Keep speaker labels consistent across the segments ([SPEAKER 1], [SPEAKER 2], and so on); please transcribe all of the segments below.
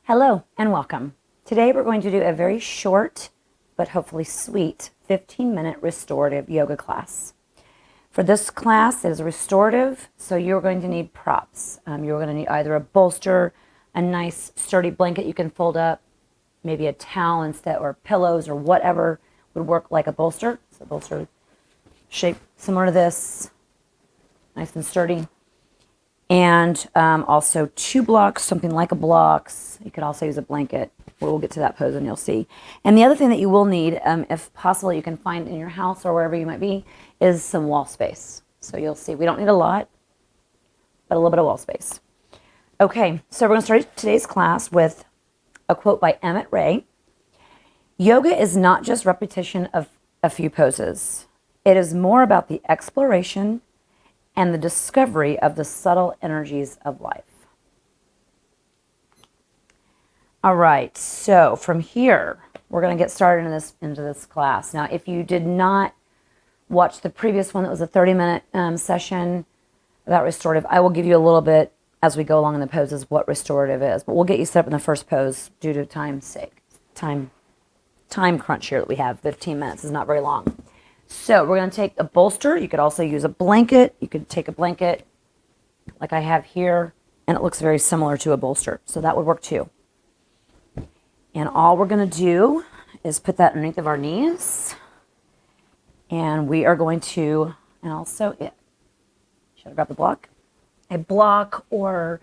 [SPEAKER 1] Hello and welcome. Today we're going to do a very short but hopefully sweet 15-minute restorative yoga class. For this class, it is restorative, so you're going to need props. You're going to need either a bolster, a nice sturdy blanket you can fold up, maybe a towel instead, or pillows or whatever would work like a bolster. So bolster shape similar to this, nice and sturdy. And also 2 blocks, something like a blocks. You could also use a blanket. We'll get to that pose and you'll see. And the other thing that you will need, if possible, you can find in your house or wherever you might be, is some wall space. So you'll see we don't need a lot, but a little bit of wall space. Okay, so we're going to start today's class with a quote by Emmett Ray. Yoga is not just repetition of a few poses. It is more about the exploration and the discovery of the subtle energies of life. All right, so from here, we're going to get started into this class. Now, if you did not watch the previous one, that was a 30-minute session about restorative, I will give you a little bit as we go along in the poses what restorative is, but we'll get you set up in the first pose due to time's sake. Time crunch here that we have. 15 minutes is not very long. So we're going to take a bolster. You could also use a blanket. You could take a blanket like I have here, and it looks very similar to a bolster. So that would work too. And all we're going to do is put that underneath of our knees. And we are going to, and also, should I grab the block? A block or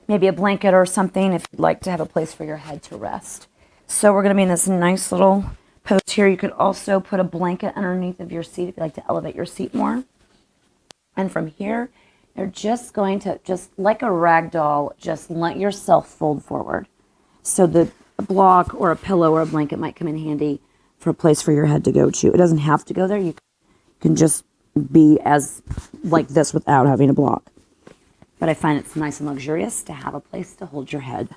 [SPEAKER 1] maybe a blanket or something if you'd like to have a place for your head to rest. So we're going to be in this nice little pose here. You could also put a blanket underneath of your seat if you'd like to elevate your seat more. And from here, you're just going to, just like a rag doll, just let yourself fold forward. So the block or a pillow or a blanket might come in handy for a place for your head to go to. It doesn't have to go there. You can just be as like this without having a block. But I find it's nice and luxurious to have a place to hold your head.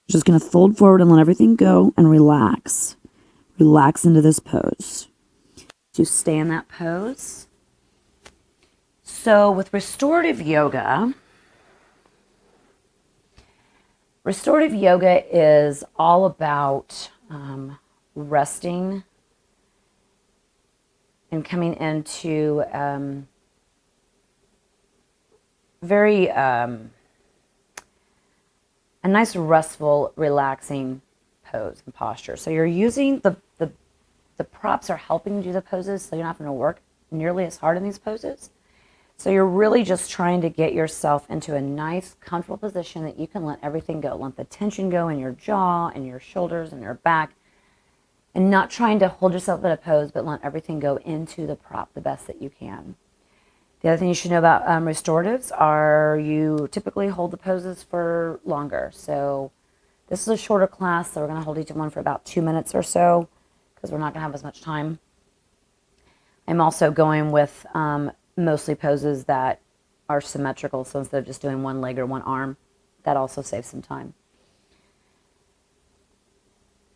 [SPEAKER 1] Just going to fold forward and let everything go and relax. Relax into this pose. To stay in that pose. So with restorative yoga is all about resting and coming into a nice restful, relaxing pose and posture. So you're using the props are helping you do the poses, so you're not having to work nearly as hard in these poses. So you're really just trying to get yourself into a nice, comfortable position that you can let everything go. Let the tension go in your jaw and your shoulders and your back. And not trying to hold yourself in a pose, but let everything go into the prop the best that you can. The other thing you should know about restoratives are you typically hold the poses for longer. So this is a shorter class, so we're going to hold each one for about 2 minutes or so because we're not going to have as much time. I'm also going with mostly poses that are symmetrical, so instead of just doing one leg or one arm, that also saves some time.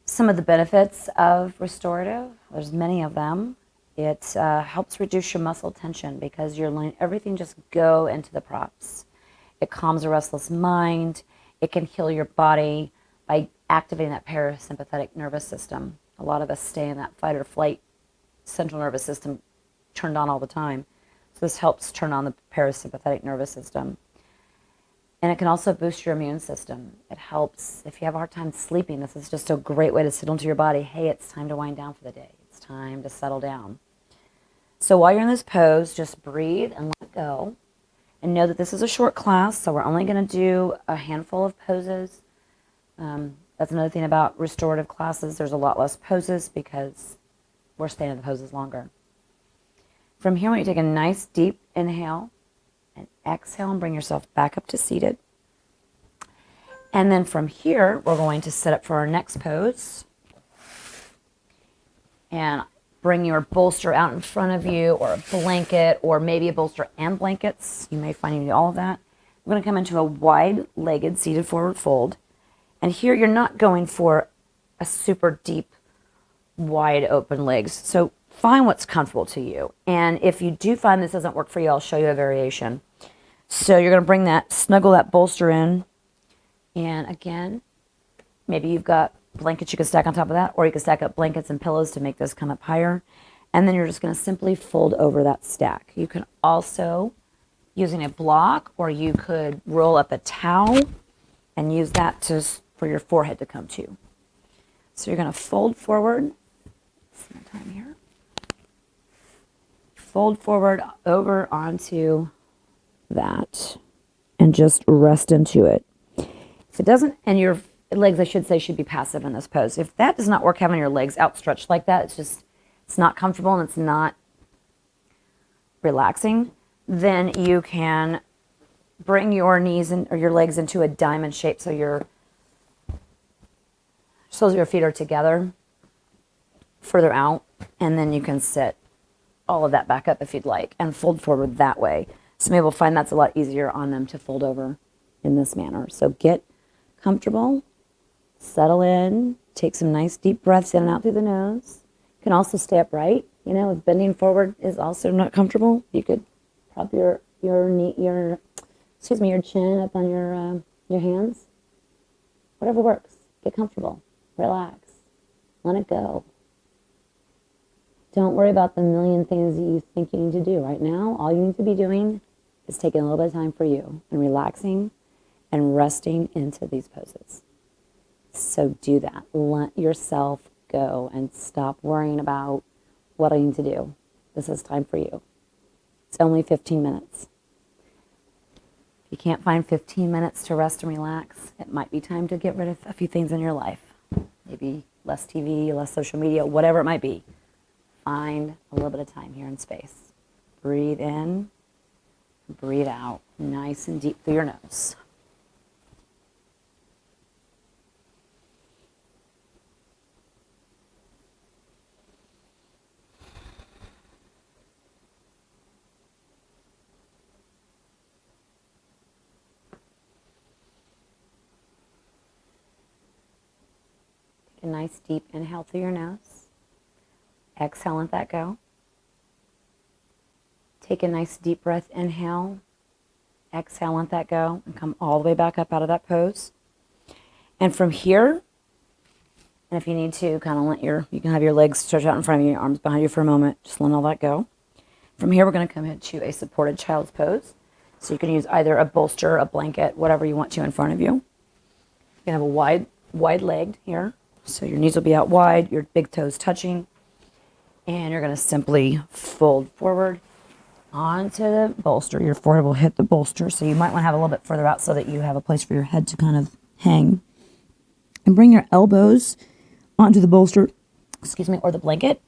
[SPEAKER 1] Some of the benefits of restorative, there's many of them. It helps reduce your muscle tension because you're letting everything just go into the props. It calms a restless mind. It can heal your body by activating that parasympathetic nervous system. A lot of us stay in that fight or flight central nervous system turned on all the time. So this helps turn on the parasympathetic nervous system. And it can also boost your immune system. It helps if you have a hard time sleeping. This is just a great way to signal to your body, hey, it's time to wind down for the day. It's time to settle down. So while you're in this pose, just breathe and let go. And know that this is a short class, so we're only going to do a handful of poses. That's another thing about restorative classes. There's a lot less poses because we're staying in the poses longer. From here, when you take a nice deep inhale and exhale and bring yourself back up to seated. And then from here, we're going to set up for our next pose. And bring your bolster out in front of you, or a blanket, or maybe a bolster and blankets. You may find you need all of that. We're going to come into a wide-legged seated forward fold. And here you're not going for a super deep, wide open legs. So find what's comfortable to you. And if you do find this doesn't work for you, I'll show you a variation. So you're going to snuggle that bolster in And again, maybe you've got blankets you can stack on top of that, or you can stack up blankets and pillows to make this come up higher. And then you're just going to simply fold over that stack. You can also, using a block, or you could roll up a towel and use that for your forehead to come to. So you're going to fold forward. Some time here. Fold forward over onto that and just rest into it. If it doesn't, and your legs, I should say, should be passive in this pose. If that does not work, having your legs outstretched like that, it's not comfortable and it's not relaxing, then you can bring your knees or your legs into a diamond shape so your soles of your feet are together, further out, and then you can sit all of that back up if you'd like and fold forward that way. Some people find that's a lot easier on them to fold over in this manner. So get comfortable, settle in, take some nice deep breaths in and out through the nose. You can also stay upright. You know, if bending forward is also not comfortable, you could prop your chin up on your hands. Whatever works. Get comfortable. Relax. Let it go. Don't worry about the million things that you think you need to do right now. All you need to be doing is taking a little bit of time for you and relaxing and resting into these poses. So do that. Let yourself go and stop worrying about what I need to do. This is time for you. It's only 15 minutes. If you can't find 15 minutes to rest and relax, it might be time to get rid of a few things in your life. Maybe less TV, less social media, whatever it might be. Find a little bit of time here in space. Breathe in, breathe out, nice and deep through your nose. Take a nice deep inhale through your nose. Exhale, let that go. Take a nice deep breath, inhale. Exhale, let that go, and come all the way back up out of that pose. And from here, and if you need to, kind of you can have your legs stretch out in front of you, your arms behind you for a moment, just let all that go. From here, we're going to come into a supported child's pose. So you can use either a bolster, a blanket, whatever you want to in front of you. You can have a wide-legged here. So your knees will be out wide, your big toes touching. And you're going to simply fold forward onto the bolster. Your forehead will hit the bolster, so you might want to have a little bit further out so that you have a place for your head to kind of hang. And bring your elbows onto the bolster, or the blanket.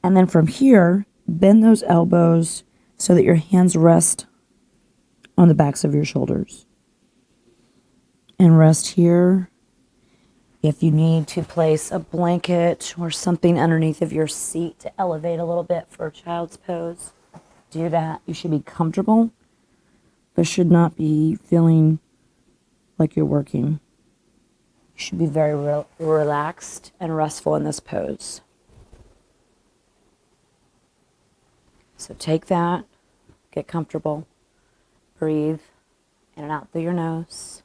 [SPEAKER 1] And then from here, bend those elbows so that your hands rest on the backs of your shoulders. And rest here. If you need to place a blanket or something underneath of your seat to elevate a little bit for a child's pose, do that. You should be comfortable, but should not be feeling like you're working. You should be very relaxed and restful in this pose. So take that, get comfortable, breathe in and out through your nose.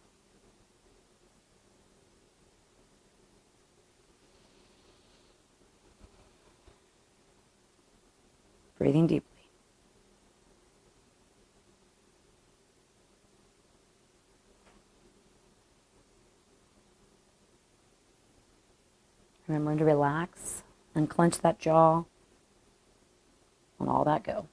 [SPEAKER 1] Breathing deeply. Remembering to relax and clench that jaw and all that go.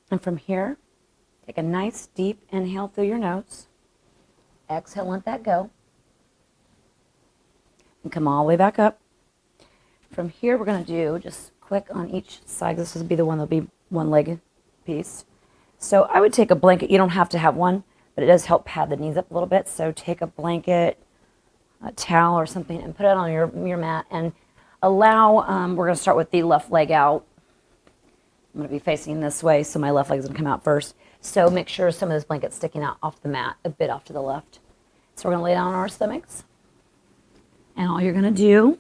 [SPEAKER 1] And from here, take a nice deep inhale through your nose. Exhale, let that go. And come all the way back up. From here, we're going to do just quick on each side. This will be the one that'll be one-legged piece. So I would take a blanket. You don't have to have one, but it does help pad the knees up a little bit. So take a blanket, a towel or something, and put it on your mat. And allow, we're going to start with the left leg out. I'm going to be facing this way, so my left leg's going to come out first. So make sure some of this blanket's sticking out off the mat, a bit off to the left. So we're going to lay down on our stomachs. And all you're going to do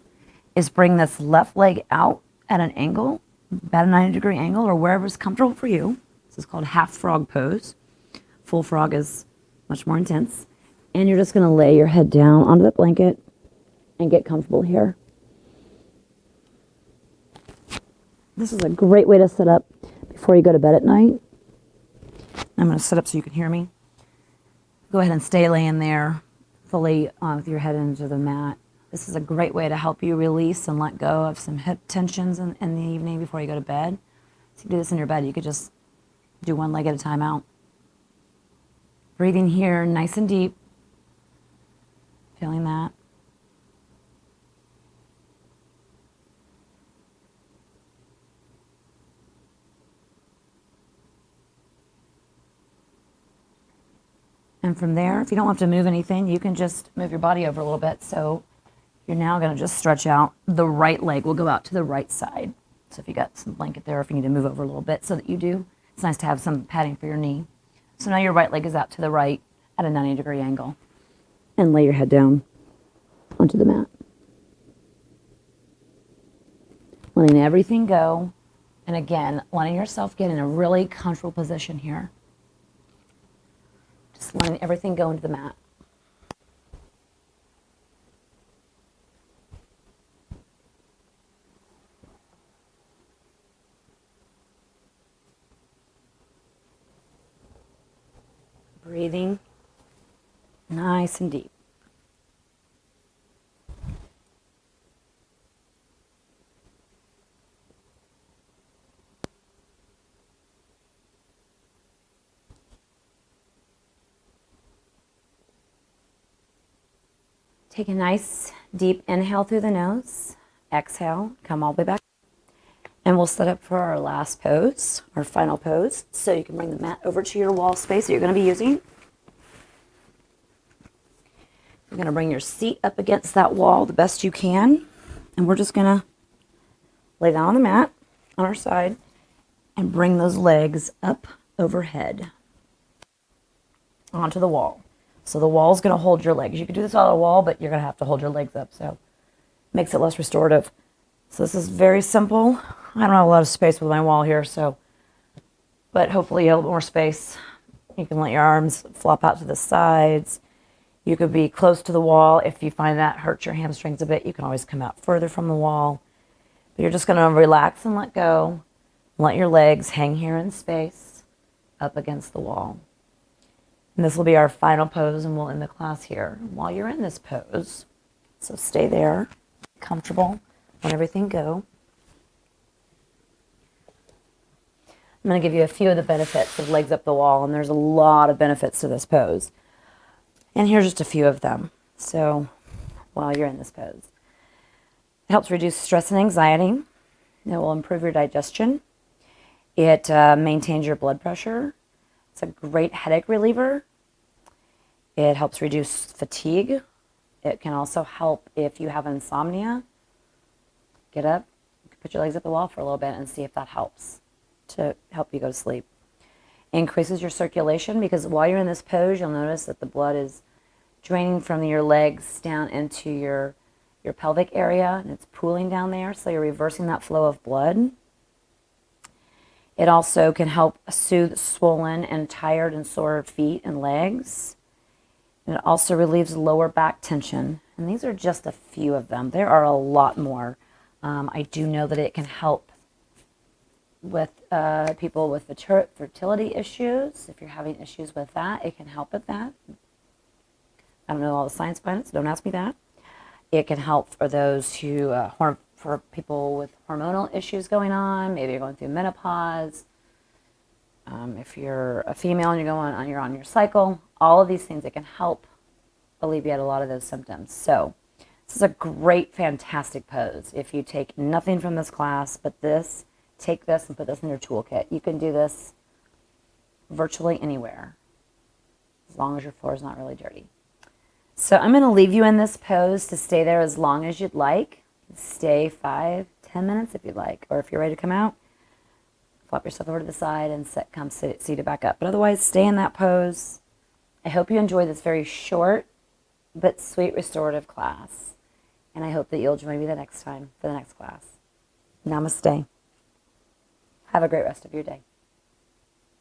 [SPEAKER 1] is bring this left leg out at an angle, about a 90-degree angle, or wherever's comfortable for you. This is called half frog pose. Full frog is much more intense. And you're just going to lay your head down onto the blanket and get comfortable here. This is a great way to sit up before you go to bed at night. I'm going to sit up so you can hear me. Go ahead and stay laying there fully with your head into the mat. This is a great way to help you release and let go of some hip tensions in the evening before you go to bed. So you do this in your bed. You could just do one leg at a time out. Breathing here nice and deep. Feeling that. And from there, if you don't have to move anything, you can just move your body over a little bit. So you're now going to just stretch out. The right leg will go out to the right side. So if you got some blanket there, if you need to move over a little bit so that you do, it's nice to have some padding for your knee. So now your right leg is out to the right at a 90-degree angle. And lay your head down onto the mat. Letting everything go. And again, letting yourself get in a really comfortable position here. Just letting everything go into the mat. Breathing nice and deep. Take a nice deep inhale through the nose. Exhale, come all the way back. And we'll set up for our last pose, our final pose. So you can bring the mat over to your wall space that you're going to be using. You're going to bring your seat up against that wall the best you can. And we're just going to lay down on the mat on our side and bring those legs up overhead onto the wall. So the wall is going to hold your legs. You can do this on the wall, but you're going to have to hold your legs up. So it makes it less restorative. So this is very simple. I don't have a lot of space with my wall here, but hopefully you have a little more space. You can let your arms flop out to the sides. You could be close to the wall. If you find that hurts your hamstrings a bit, you can always come out further from the wall. But you're just going to relax and let go. Let your legs hang here in space up against the wall. And this will be our final pose, and we'll end the class here. While you're in this pose, so stay there, comfortable, let everything go. I'm going to give you a few of the benefits of legs up the wall, and there's a lot of benefits to this pose. And here's just a few of them. So while you're in this pose, it helps reduce stress and anxiety. It will improve your digestion. It maintains your blood pressure. It's a great headache reliever. It helps reduce fatigue. It can also help if you have insomnia. Get up, put your legs up the wall for a little bit and see if that helps to help you go to sleep. It increases your circulation because while you're in this pose, you'll notice that the blood is draining from your legs down into your pelvic area, and it's pooling down there, so you're reversing that flow of blood. It also can help soothe swollen and tired and sore feet and legs. And it also relieves lower back tension. And these are just a few of them. There are a lot more. I do know that it can help with people with fertility issues. If you're having issues with that, it can help with that. I don't know all the science behind it, so don't ask me that. It can help for those who for people with hormonal issues going on. Maybe you're going through menopause. If you're a female and you're on your cycle, all of these things, it can help alleviate a lot of those symptoms. So this is a great, fantastic pose. If you take nothing from this class but this, take this and put this in your toolkit. You can do this virtually anywhere as long as your floor is not really dirty. So I'm going to leave you in this pose to stay there as long as you'd like. Stay 5-10 minutes if you'd like, or if you're ready to come out, flop yourself over to the side and come seated back up. But otherwise, stay in that pose. I hope you enjoy this very short but sweet restorative class. And I hope that you'll join me the next time for the next class. Namaste. Have a great rest of your day.